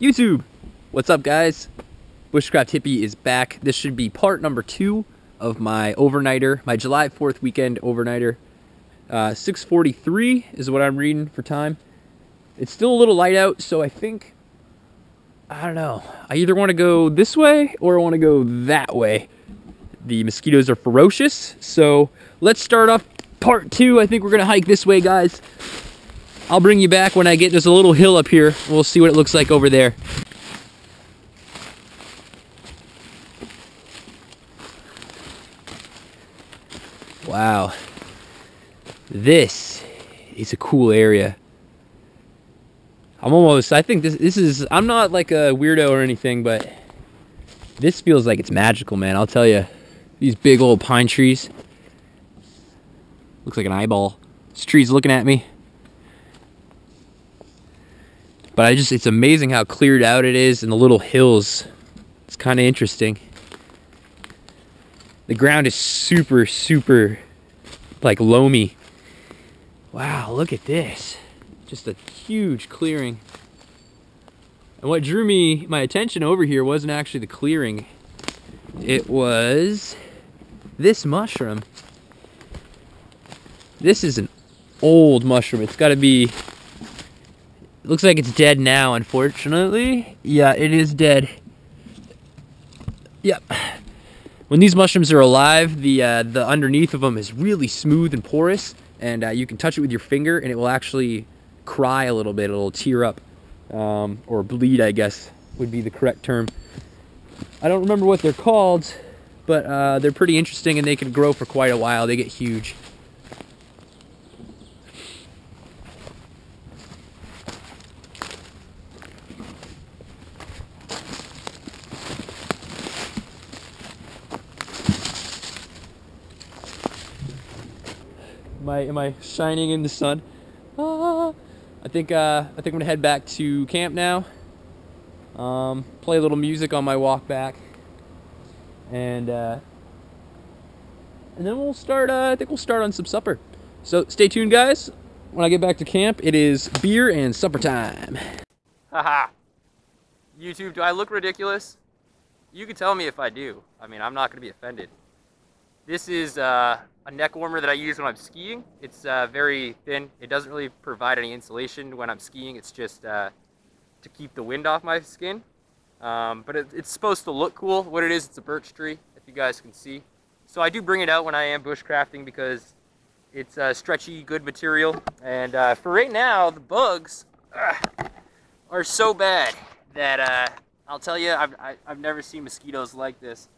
YouTube! What's up, guys? Bushcraft Hippie is back. This should be part number 2 of my overnighter, my July 4th weekend overnighter. 6:43 is what I'm reading for time. It's still a little light out, so I think, I don't know. I either want to go this way or I want to go that way. The mosquitoes are ferocious, so let's start off part 2. I think we're going to hike this way, guys. I'll bring you back when I get, there's a little hill up here. We'll see what it looks like over there. Wow. This is a cool area. I think this is, I'm not like a weirdo or anything, but this feels like it's magical, man. I'll tell you. These big old pine trees. Looks like an eyeball. This tree's looking at me. But it's amazing how cleared out it is and the little hills. It's kind of interesting. The ground is super, super, like, loamy. Wow, look at this. Just a huge clearing. And what drew my attention over here wasn't actually the clearing. It was this mushroom. This is an old mushroom. It's got to be... It looks like it's dead now, unfortunately. Yeah, it is dead. Yep. When these mushrooms are alive, the underneath of them is really smooth and porous, and you can touch it with your finger, and it will actually cry a little bit. It'll tear up, or bleed, I guess, would be the correct term. I don't remember what they're called, but they're pretty interesting, and they can grow for quite a while. They get huge. Am I shining in the sun? I think I'm gonna head back to camp now. Play a little music on my walk back, and then we'll start. I think we'll start on some supper. So stay tuned, guys. When I get back to camp, it is beer and supper time. Haha. YouTube, do I look ridiculous? You can tell me if I do. I mean, I'm not gonna be offended. This is a neck warmer that I use when I'm skiing. It's very thin. It doesn't really provide any insulation when I'm skiing. It's just to keep the wind off my skin. But it's supposed to look cool. What it is, it's a birch tree, if you guys can see. So I do bring it out when I am bushcrafting because it's a stretchy, good material. And for right now, the bugs are so bad that I'll tell you, I've never seen mosquitoes like this.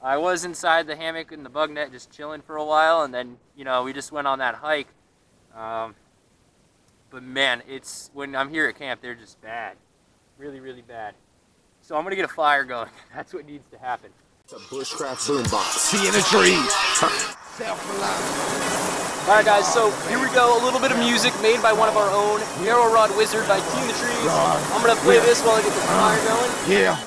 I was inside the hammock in the bug net just chilling for a while, and then, you know, we just went on that hike. But man, when I'm here at camp, they're just bad. Really, really bad. So I'm gonna get a fire going. That's what needs to happen. It's a bushcraft boombox. See in the trees. Alright guys, so here we go. A little bit of music made by one of our own, Arrow Rod Wizard by Tea in the Trees. I'm gonna play this while I get the fire going. Yeah.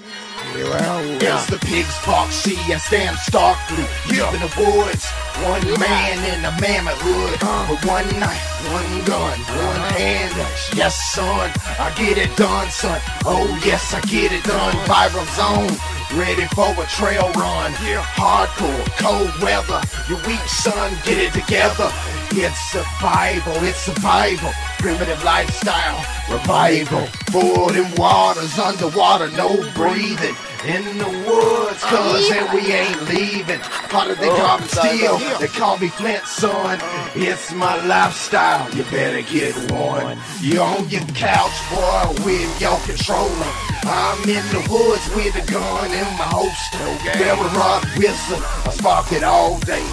As the pigs bark, see I stand starkly deep in the woods. One man in a mammoth hood, with one knife, one gun, one hand. Yes, son, I get it done, son. Oh yes, I get it done. Viral zone, ready for a trail run. Hardcore, cold weather. You weak son, get it together. It's survival, it's survival. Primitive lifestyle, revival. Food and water's underwater, no breathing. In the woods, cuz and we ain't leaving. Harder than carbon steel, they call me Flint, son. It's my lifestyle, you better get one. You're on your couch, boy, with your controller. I'm in the woods with a gun in my holster. Barrel Rod Wizard, I spark it all day.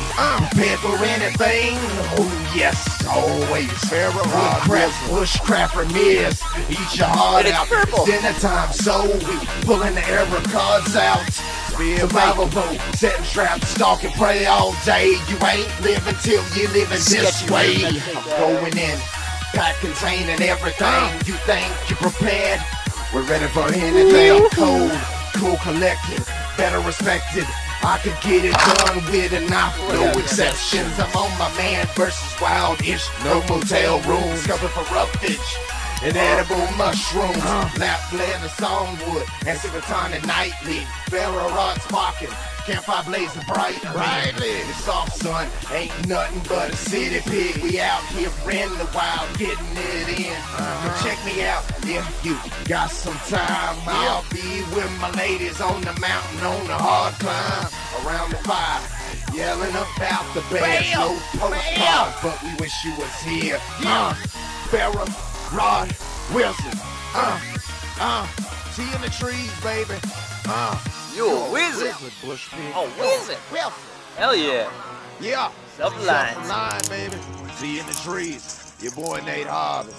Prepared for anything, oh yes, always. Barrel Rod Bushcraft remiss. Eat your heart out, it's dinner time, so we pulling the arrow cards out. Survival mode, setting traps, stalk and pray all day. You ain't living till you living this way. I'm going in, pack containing everything. You think you're prepared? We're ready for anything. Cold, cool collected, better respected. I could get it done with a knife, no exceptions. I'm on my man versus wild-ish, no motel rooms, covered for roughage. and edible mushrooms. Lap blend of songwood and serotonin nightly. Ferro rods sparking, campfire blazing brightly. It's off, son, ain't nothing but a city pig. We out here in the wild, getting it in. Check me out if you got some time. I'll be with my ladies on the mountain on the hard climb. Around the fire, yelling about the bears. No postcards, but we wish you was here. Farrah, Rod, Wilson. See you in the trees, baby. You a wizard. Bush pig. A wizard. Wilson. Hell yeah. Yeah. Self-reliant. Self-reliant, baby. See you in the trees. Your boy Nate Harvey.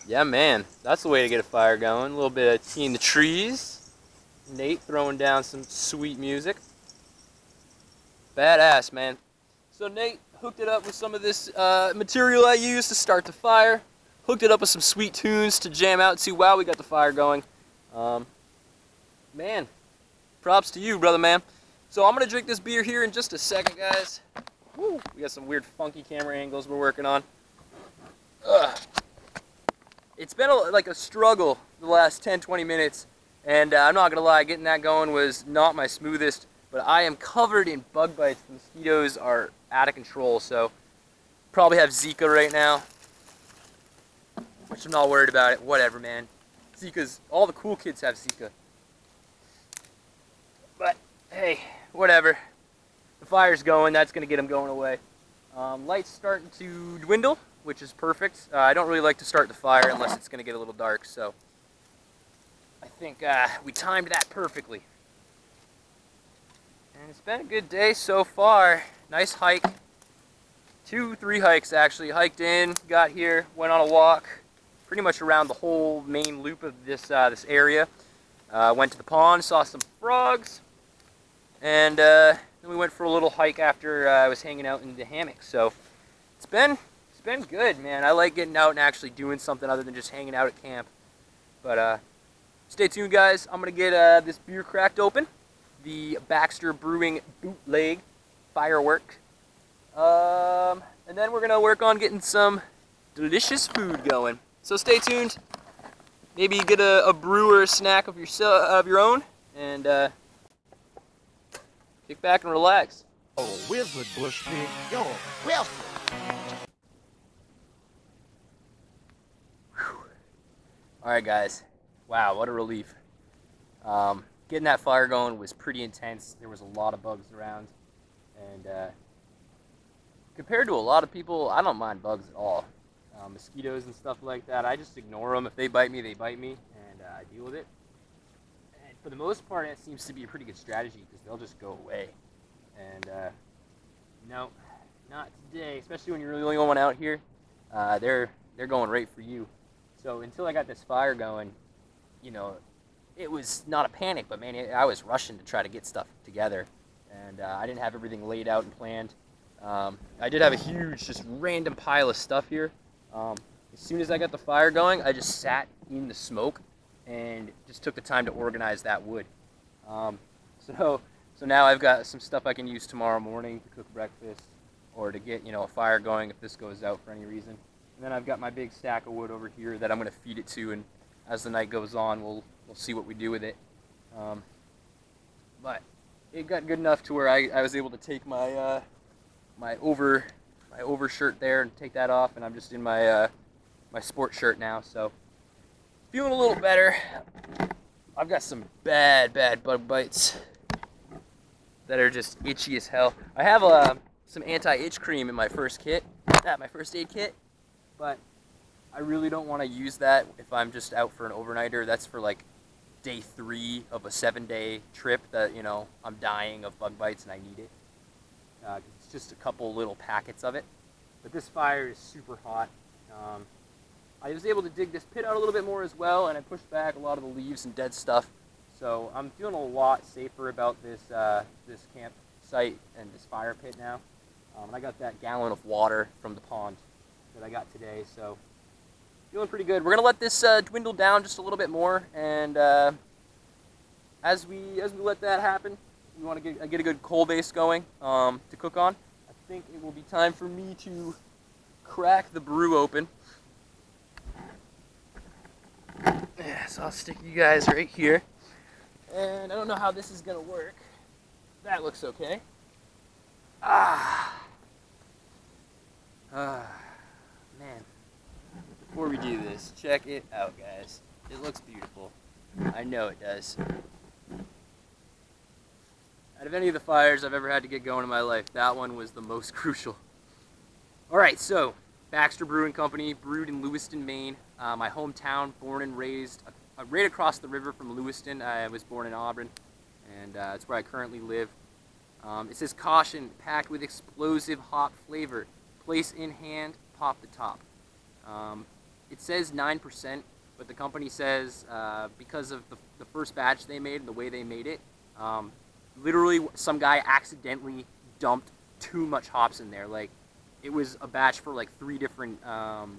Yeah, man. That's the way to get a fire going. A little bit of tea in the trees. Nate throwing down some sweet music. Badass, man. So Nate hooked it up with some of this material I used to start the fire. Hooked it up with some sweet tunes to jam out to while we got the fire going. Man, props to you, brother man. So I'm gonna drink this beer here in just a second, guys. Woo, we got some weird funky camera angles we're working on. It's been like a struggle the last 10-20 minutes, and I'm not gonna lie, getting that going was not my smoothest, but I am covered in bug bites. The mosquitoes are out of control, so probably have Zika right now, which I'm not worried about it. Whatever, man. Zika's, all the cool kids have Zika. But hey, whatever. The fire's going, that's gonna get them going away. Light's starting to dwindle, which is perfect. I don't really like to start the fire unless it's gonna get a little dark, so I think we timed that perfectly. And it's been a good day so far. Nice hike. 2-3 hikes actually. Hiked in, got here, went on a walk, pretty much around the whole main loop of this this area. Went to the pond, saw some frogs, and then we went for a little hike after I was hanging out in the hammock. So it's been good, man. I like getting out and actually doing something other than just hanging out at camp. But stay tuned, guys. I'm gonna get this beer cracked open, the Baxter Brewing Bootleg Firework, and then we're gonna work on getting some delicious food going. So stay tuned. Maybe get a brew or a snack of your own, and kick back and relax. Oh, wizard, Bush pig. Yo, Wilson. Alright guys, wow, what a relief. Getting that fire going was pretty intense. There was a lot of bugs around, and compared to a lot of people, I don't mind bugs at all. Mosquitoes and stuff like that, I just ignore them. If they bite me, and I deal with it. And for the most part, it seems to be a pretty good strategy because they'll just go away. And no, not today, especially when you're really the only one out here. They're going right for you. So until I got this fire going, you know, it was not a panic, but man, I was rushing to try to get stuff together, and I didn't have everything laid out and planned. I did have a huge, just random pile of stuff here. As soon as I got the fire going, I just sat in the smoke and just took the time to organize that wood. So now I've got some stuff I can use tomorrow morning to cook breakfast, or to get, you know, a fire going if this goes out for any reason. And then I've got my big stack of wood over here that I'm going to feed it to, and as the night goes on, we'll see what we do with it. But it got good enough to where I was able to take my my overshirt there and take that off, and I'm just in my my sport shirt now. So feeling a little better. I've got some bad bug bites that are just itchy as hell. I have some anti-itch cream in my first kit, my first aid kit, but I really don't want to use that if I'm just out for an overnighter. That's for like day 3 of a 7-day trip that, you know, I'm dying of bug bites and I need it. It's just a couple little packets of it. But this fire is super hot. I was able to dig this pit out a little bit more as well, and I pushed back a lot of the leaves and dead stuff. So I'm feeling a lot safer about this this campsite and this fire pit now. And I got that gallon of water from the pond that I got today, so feeling pretty good. We're gonna let this dwindle down just a little bit more, and as we let that happen, we want to get a good coal base going to cook on. I think it will be time for me to crack the brew open. Yeah, so I'll stick you guys right here. And I don't know how this is gonna work. That looks okay. Man. Before we do this, check it out, guys. It looks beautiful. I know it does. Out of any of the fires I've ever had to get going in my life, that one was the most crucial. Alright, so, Baxter Brewing Company, brewed in Lewiston, Maine. My hometown, born and raised right across the river from Lewiston. I was born in Auburn, and that's where I currently live. It says, caution, packed with explosive hop flavor. Place in hand, pop the top. It says 9%, but the company says because of the first batch they made and the way they made it, literally some guy accidentally dumped too much hops in there. Like, it was a batch for like 3 different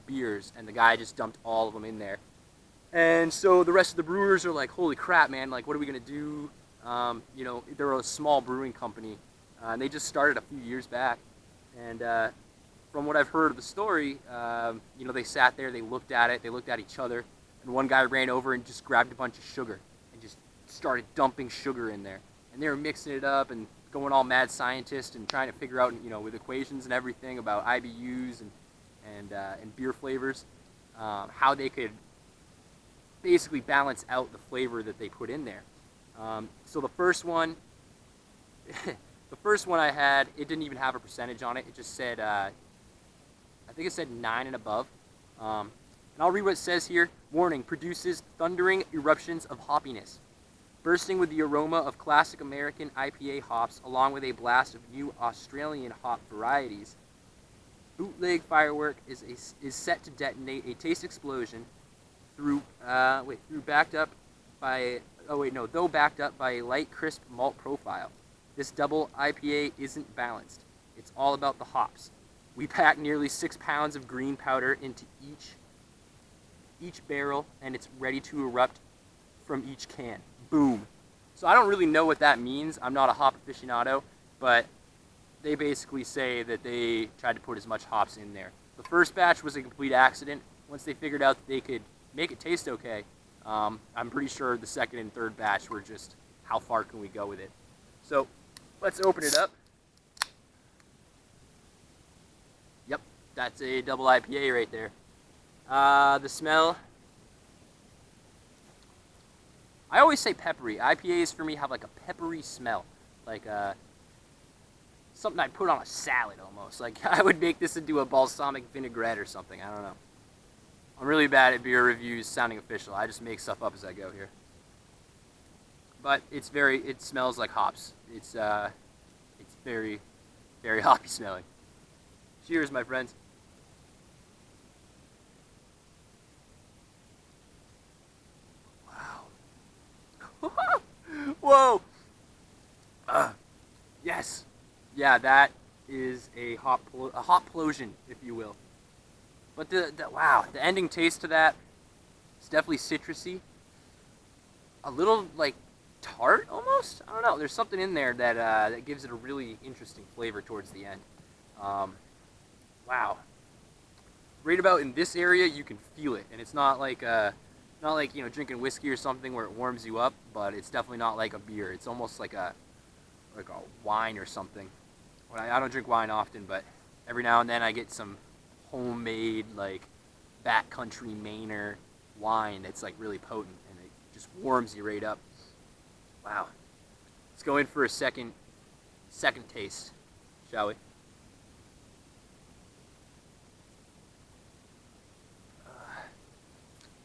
beers, and the guy just dumped all of them in there. And so the rest of the brewers are like, holy crap, man, like, what are we gonna do? You know, they're a small brewing company, and they just started a few years back. And from what I've heard of the story, you know, they sat there, they looked at it, they looked at each other, and one guy ran over and just grabbed a bunch of sugar and just started dumping sugar in there. And they were mixing it up and going all mad scientist and trying to figure out, you know, with equations and everything about IBUs and beer flavors, how they could basically balance out the flavor that they put in there. So the first one, the first one I had, it didn't even have a percentage on it. It just said, I think it said 9 and above. And I'll read what it says here. Warning, produces thundering eruptions of hoppiness, bursting with the aroma of classic American IPA hops, along with a blast of new Australian hop varieties. Bootleg firework is set to detonate a taste explosion though backed up by a light, crisp malt profile. This double IPA isn't balanced. It's all about the hops. We pack nearly 6 pounds of green powder into each barrel, and it's ready to erupt from each can. Boom. So I don't really know what that means. I'm not a hop aficionado, but they basically say that they tried to put as much hops in there. The first batch was a complete accident. Once they figured out that they could make it taste okay, I'm pretty sure the second and third batch were just, how far can we go with it? So let's open it up. Yep, that's a double IPA right there. The smell, I always say peppery. IPAs for me have like a peppery smell, like something I'd put on a salad almost. Like, I would make this into a balsamic vinaigrette or something. I don't know. I'm really bad at beer reviews sounding official. I just make stuff up as I go here. But it smells like hops. It's very, very hoppy smelling. Cheers, my friends. Wow. Whoa. Yes. Yeah, that is a hop-plosion, if you will. But wow, the ending taste to that, it's definitely citrusy. A little, like, tart, almost? I don't know. There's something in there that, that gives it a really interesting flavor towards the end. Wow. Right about in this area, you can feel it. And it's not like, you know, drinking whiskey or something where it warms you up, but it's definitely not like a beer. It's almost like a wine or something. Well, I don't drink wine often, but every now and then I get some homemade, like, backcountry Mainer wine that's like really potent, and it just warms you right up. Wow. Let's go in for a second taste, shall we?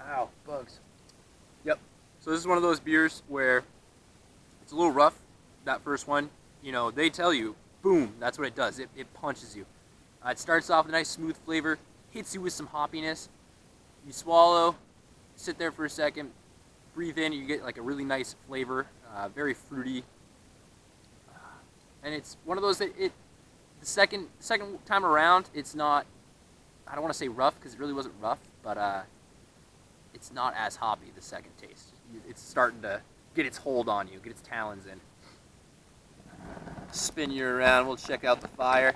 Ow, bugs. Yep. So this is one of those beers where it's a little rough, that first one. You know, they tell you, boom, that's what it does. It punches you. It starts off with a nice smooth flavor, hits you with some hoppiness. You swallow, sit there for a second, breathe in, you get like a really nice flavor, very fruity. And it's one of those that the second time around, it's not, I don't want to say rough because it really wasn't rough, but it's not as hoppy the second taste. It's starting to get its hold on you, get its talons in. Spin you around, we'll check out the fire.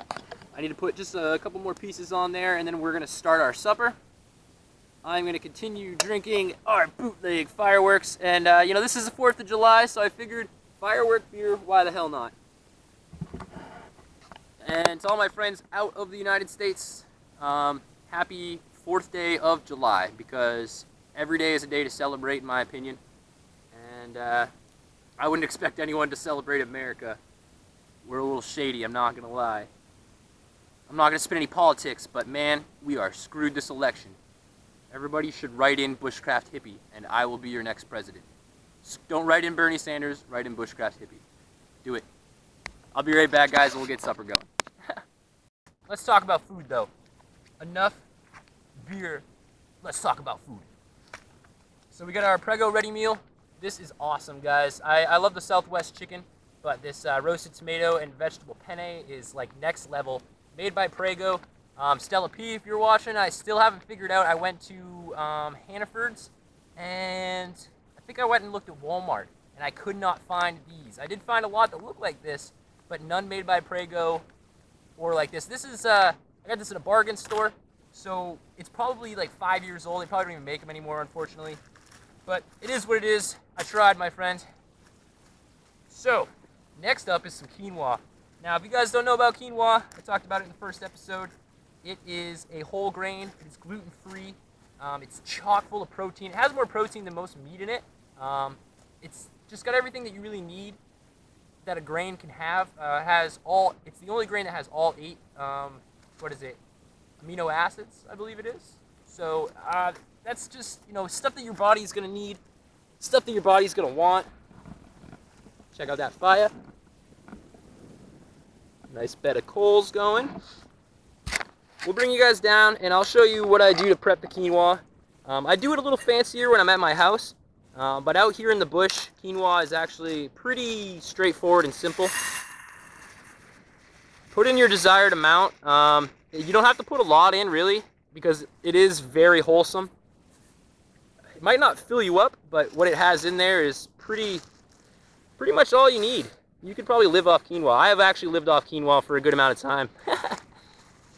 I need to put just a couple more pieces on there, and then we're gonna start our supper. I'm gonna continue drinking our bootleg fireworks, and you know, this is the 4th of July, so I figured firework beer, why the hell not? And to all my friends out of the United States, happy 4th day of July, because every day is a day to celebrate, in my opinion. And I wouldn't expect anyone to celebrate America. We're a little shady, I'm not gonna lie. I'm not gonna spin any politics, but man, we are screwed this election. Everybody should write in Bushcraft Hippie, and I will be your next president. Don't write in Bernie Sanders, write in Bushcraft Hippie. Do it. I'll be right back, guys, and we'll get supper going. Let's talk about food, though. Enough beer. Let's talk about food. So we got our Prego ready meal. This is awesome, guys. I love the Southwest chicken, but this roasted tomato and vegetable penne is like next level. Made by Prego. Stella P, if you're watching, I still haven't figured out. I went to Hannaford's, and I think I went and looked at Walmart, and I could not find these. I did find a lot that look like this, but none made by Prego or like this. This is, I got this at a bargain store, so it's probably like 5 years old. They probably don't even make them anymore, unfortunately. But it is what it is. I tried, my friend. So, next up is some quinoa. Now, if you guys don't know about quinoa, I talked about it in the first episode. It is a whole grain. It's gluten-free. It's chock full of protein. It has more protein than most meat in it. It's just got everything that you really need that a grain can have. It's the only grain that has all 8, amino acids, I believe it is. So that's just, you know, stuff that your body's gonna need, stuff that your body's gonna want. Check out that fire. Nice bed of coals going. We'll bring you guys down, and I'll show you what I do to prep the quinoa. I do it a little fancier when I'm at my house, but out here in the bush, quinoa is actually pretty straightforward and simple. Put in your desired amount. You don't have to put a lot in, really, because it is very wholesome. It might not fill you up, but what it has in there is pretty much all you need. You could probably live off quinoa. I have actually lived off quinoa for a good amount of time.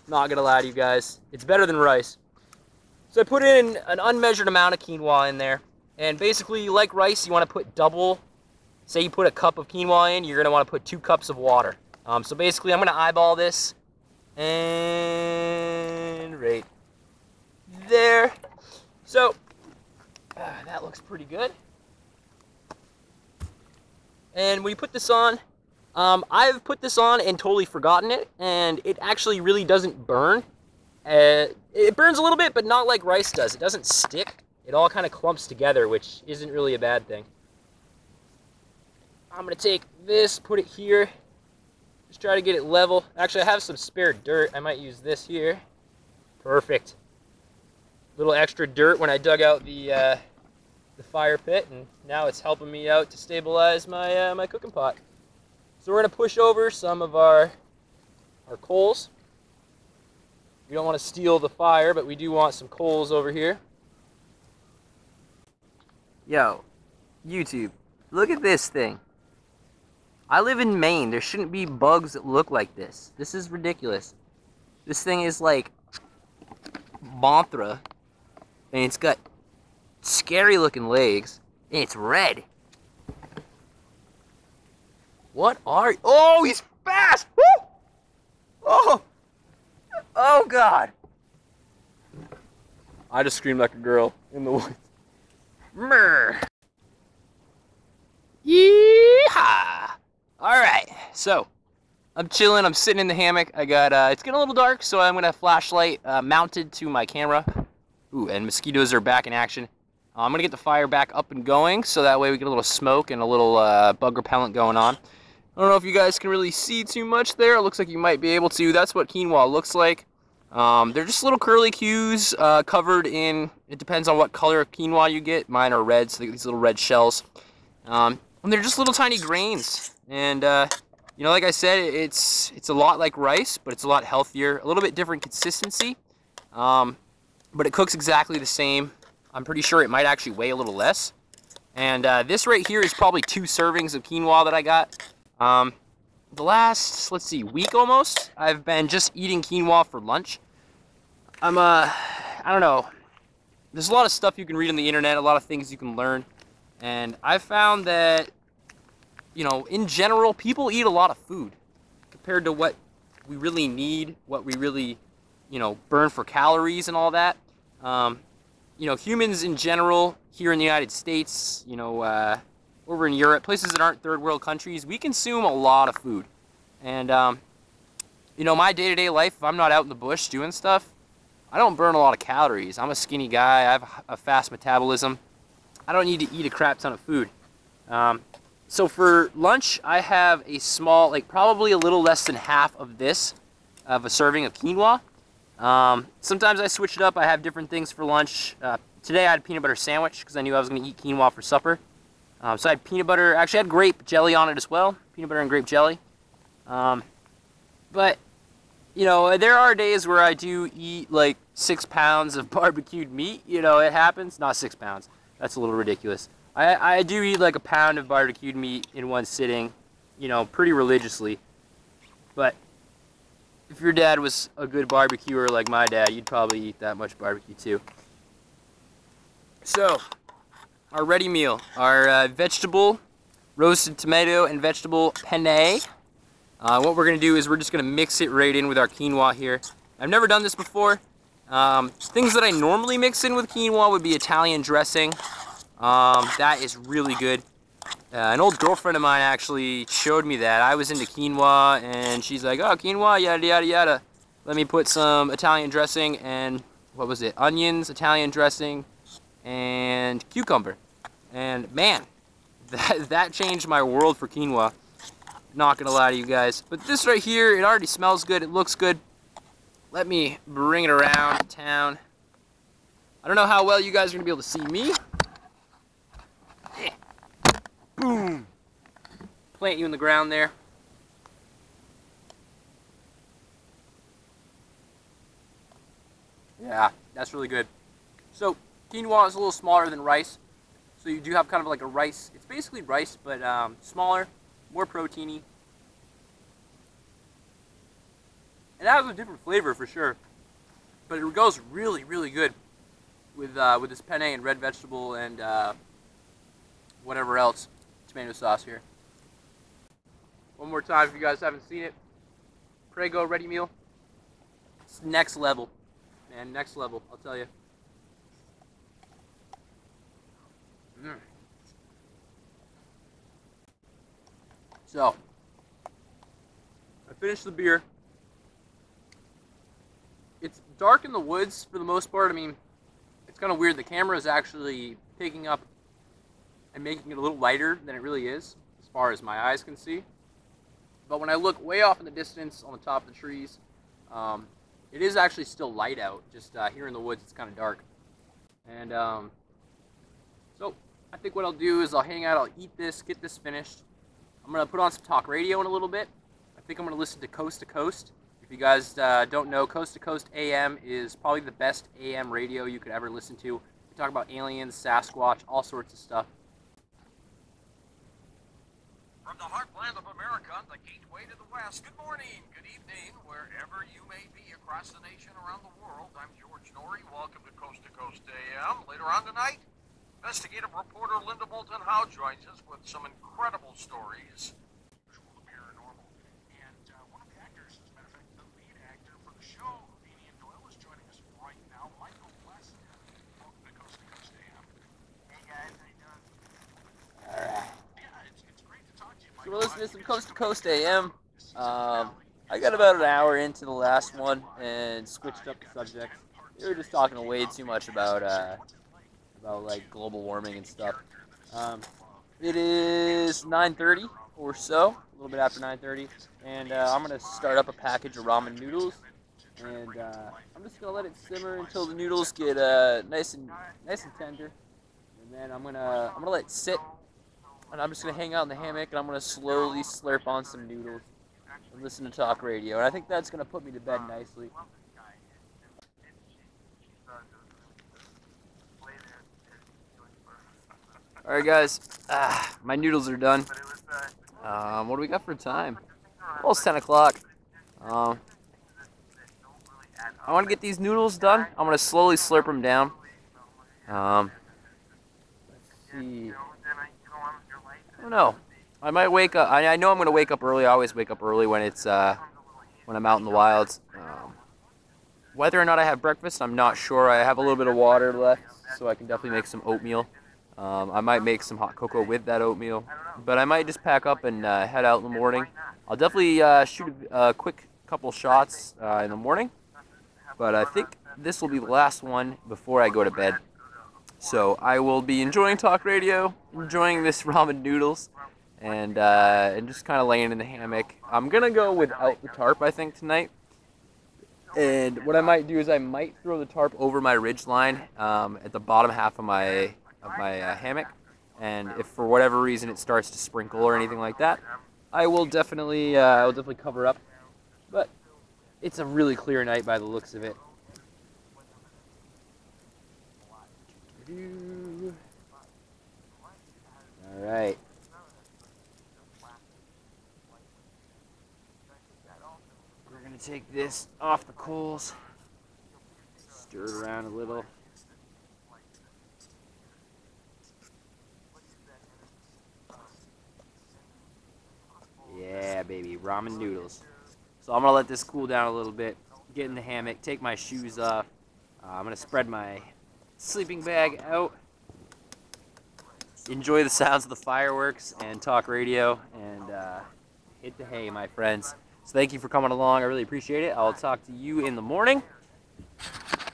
Not gonna lie to you guys. It's better than rice. So I put in an unmeasured amount of quinoa in there. And basically, like rice, you want to put double. Say you put a cup of quinoa in, you're gonna want to put 2 cups of water. So basically, I'm gonna eyeball this. And right there. So, that looks pretty good. And when you put this on, I've put this on and totally forgotten it, and it actually really doesn't burn. It burns a little bit, but not like rice does. It doesn't stick. It all kind of clumps together, which isn't really a bad thing. I'm going to take this, put it here, just try to get it level. Actually, I have some spare dirt. I might use this here. Perfect. Little extra dirt when I dug out the fire pit, and now it's helping me out to stabilize my my cooking pot. So we're going to push over some of our coals. We don't want to steal the fire, but we do want some coals over here. Yo, YouTube, look at this thing. I live in Maine. There shouldn't be bugs that look like this. This is ridiculous. This thing is like Mothra, and it's got scary looking legs, and it's red. What are you? Oh, he's fast! Woo! Oh! Oh, God! I just screamed like a girl in the woods. Mrr! Yeehaw! Alright, so I'm chilling, I'm sitting in the hammock. I got, it's getting a little dark, so I'm gonna have flashlight mounted to my camera. Ooh, and mosquitoes are back in action. I'm gonna get the fire back up and going, so that way we get a little smoke and a little bug repellent going on. I don't know if you guys can really see too much there. It looks like you might be able to. That's what quinoa looks like. They're just little curly cues covered in, it depends on what color of quinoa you get. Mine are red, so they get these little red shells. And they're just little tiny grains. And, you know, like I said, it's a lot like rice, but it's a lot healthier. A little bit different consistency. But it cooks exactly the same. I'm pretty sure it might actually weigh a little less. And this right here is probably 2 servings of quinoa that I got. the last, let's see, week almost, I've been just eating quinoa for lunch. I don't know. There's a lot of stuff you can read on the internet, a lot of things you can learn. And I've found that, you know, in general, people eat a lot of food compared to what we really need, what we really, you know, burn for calories and all that. You know, humans in general, here in the United States, you know, over in Europe, places that aren't third world countries, we consume a lot of food. And, you know, my day-to-day life, if I'm not out in the bush doing stuff, I don't burn a lot of calories. I'm a skinny guy. I have a fast metabolism. I don't need to eat a crap ton of food. So for lunch, I have a small, like probably a little less than half of this, of a serving of quinoa. Sometimes I switch it up. I have different things for lunch. Today I had a peanut butter sandwich because I knew I was going to eat quinoa for supper. So I had peanut butter, actually I had grape jelly on it as well. Peanut butter and grape jelly. But, you know, there are days where I do eat like 6 pounds of barbecued meat. You know, it happens. Not 6 pounds. That's a little ridiculous. I do eat like a pound of barbecued meat in one sitting, you know, pretty religiously. But if your dad was a good barbecuer like my dad, you'd probably eat that much barbecue too. So, our ready meal, our vegetable, roasted tomato and vegetable penne. What we're going to do is we're just going to mix it right in with our quinoa here. I've never done this before. Things that I normally mix in with quinoa would be Italian dressing. That is really good. An old girlfriend of mine actually showed me that. I was into quinoa, and she's like, oh, quinoa, yada, yada, yada. Let me put some Italian dressing and, what was it, onions, Italian dressing, and cucumber. And, man, that changed my world for quinoa. Not gonna lie to you guys. But this right here, it already smells good, it looks good. Let me bring it around town. I don't know how well you guys are gonna be able to see me. Boom! Plant you in the ground there. Yeah, that's really good. So, quinoa is a little smaller than rice. So you do have kind of like a rice. It's basically rice, but smaller, more proteiny. It has a different flavor for sure. But it goes really, really good with this penne and red vegetable and whatever else. Tomato sauce here. One more time if you guys haven't seen it. Prego ready meal. It's next level. Man, next level, I'll tell you. So, I finished the beer. It's dark in the woods for the most part. I mean, it's kind of weird. The camera is actually picking up and making it a little lighter than it really is, as far as my eyes can see. But when I look way off in the distance on the top of the trees, it is actually still light out. Just here in the woods, it's kind of dark. And so I think what I'll do is I'll hang out, I'll eat this, get this finished. I'm going to put on some talk radio in a little bit. I think I'm going to listen to Coast to Coast. If you guys don't know, Coast to Coast AM is probably the best AM radio you could ever listen to. We talk about aliens, Sasquatch, all sorts of stuff. From the heartland of America, the gateway to the West, good morning, good evening, wherever you may be across the nation, around the world. I'm George Norrie. Welcome to Coast AM. Later on tonight, investigative reporter Linda Moulton Howe joins us with some incredible stories. Usual paranormal. And one of the actors, as a matter of fact, the lead actor for the show, Ian Doyle, is joining us right now. Michael Lester. Welcome to Coast AM. Hey guys, how you doing? All right. So we're We're listening to some Coast AM. I got about an hour into the last one and switched up the subject. We were just talking way too much about like global warming and stuff. It is 9:30 or so, a little bit after 9:30, and I'm gonna start up a package of ramen noodles, and I'm just gonna let it simmer until the noodles get nice and tender, and then I'm gonna let it sit. And I'm just going to hang out in the hammock, and I'm going to slowly slurp on some noodles and listen to talk radio. And I think that's going to put me to bed nicely. Alright guys, my noodles are done. What do we got for time? Almost 10 o'clock. I want to get these noodles done. I'm going to slowly slurp them down. Let's see. I don't know. I might wake up. I know I'm going to wake up early. I always wake up early when it's when I'm out in the wilds. Whether or not I have breakfast, I'm not sure. I have a little bit of water left, so I can definitely make some oatmeal. I might make some hot cocoa with that oatmeal, but I might just pack up and head out in the morning. I'll definitely shoot a quick couple shots in the morning, but I think this will be the last one before I go to bed. So I will be enjoying talk radio, enjoying this ramen noodles, and just kind of laying in the hammock. I'm gonna go without the tarp, I think, tonight. And what I might do is I might throw the tarp over my ridge line at the bottom half of my hammock. And if for whatever reason it starts to sprinkle or anything like that, I will definitely cover up. But it's a really clear night by the looks of it. All right. We're gonna take this off the coals, stir it around a little. Yeah, baby, ramen noodles. So I'm gonna let this cool down a little bit, get in the hammock, take my shoes off. I'm gonna spread my sleeping bag out, enjoy the sounds of the fireworks and talk radio, and hit the hay, my friends. So thank you for coming along. I really appreciate it. I'll talk to you in the morning.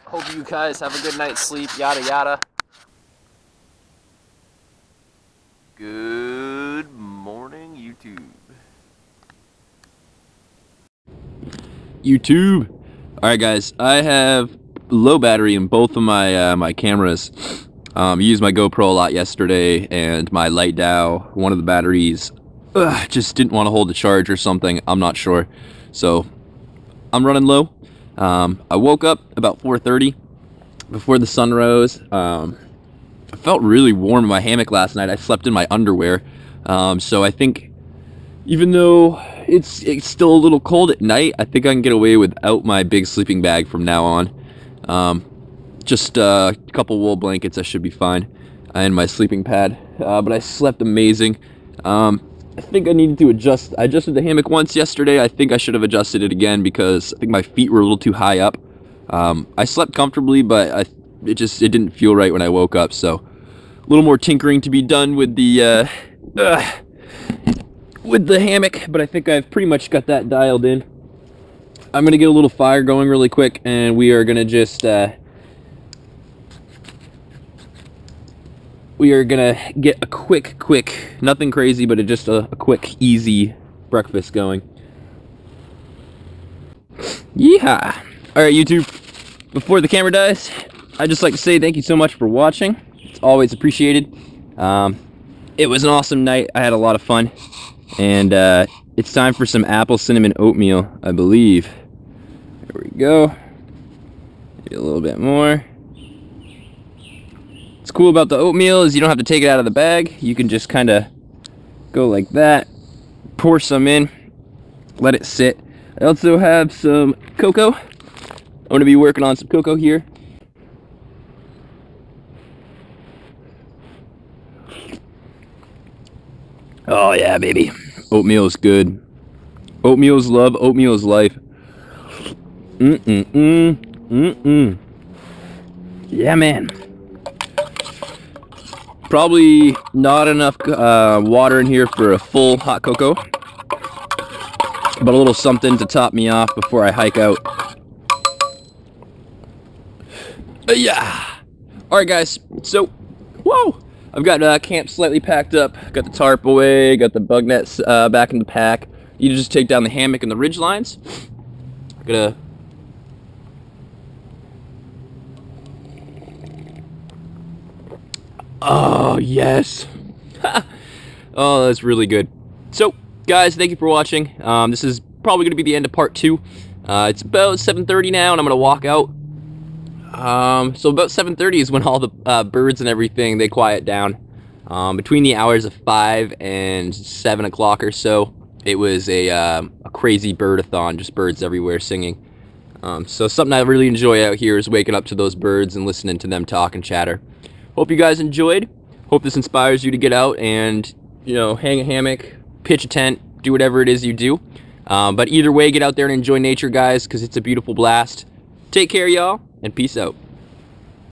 Hope you guys have a good night's sleep, yada yada. Good morning, YouTube. YouTube. All right, guys. I have low battery in both of my my cameras. I used my GoPro a lot yesterday, and my light Dow, one of the batteries, just didn't want to hold the charge or something. I'm not sure. So I'm running low. I woke up about 4:30 before the sun rose. I felt really warm in my hammock last night. I slept in my underwear. So I think even though it's still a little cold at night, I think I can get away without my big sleeping bag from now on. Just a couple wool blankets, I should be fine, and my sleeping pad. But I slept amazing. I think I needed to adjust. I adjusted the hammock once yesterday. I think I should have adjusted it again because I think my feet were a little too high up. I slept comfortably, but it didn't feel right when I woke up. So a little more tinkering to be done with the hammock, but I think I've pretty much got that dialed in. I'm gonna get a little fire going really quick, and we are gonna just get a quick, nothing crazy, but just a quick, easy breakfast going. Yeehaw! Alright, YouTube, before the camera dies, I'd just like to say thank you so much for watching. It's always appreciated. It was an awesome night. I had a lot of fun. And it's time for some apple cinnamon oatmeal, I believe. There we go. Maybe a little bit more. What's cool about the oatmeal is you don't have to take it out of the bag. You can just kind of go like that, pour some in, let it sit. I also have some cocoa. I'm going to be working on some cocoa here. Oh yeah, baby. Oatmeal is good. Oatmeal is love. Oatmeal is life. Yeah, man. Probably not enough water in here for a full hot cocoa, but a little something to top me off before I hike out. Yeah. All right, guys. So, whoa. I've got camp slightly packed up, got the tarp away, got the bug nets back in the pack. You just take down the hammock and the ridge lines. Oh, yes. Oh, that's really good. So, guys, thank you for watching. This is probably going to be the end of part 2. It's about 7:30 now, and I'm going to walk out. So about 7:30 is when all the birds and everything, they quiet down. Between the hours of 5 and 7 o'clock or so, it was a crazy bird-a-thon, just birds everywhere singing. So something I really enjoy out here is waking up to those birds and listening to them talk and chatter. Hope you guys enjoyed. Hope this inspires you to get out and, you know, hang a hammock, pitch a tent, do whatever it is you do. But either way, get out there and enjoy nature, guys, because it's a beautiful blast. Take care, y'all, and peace out.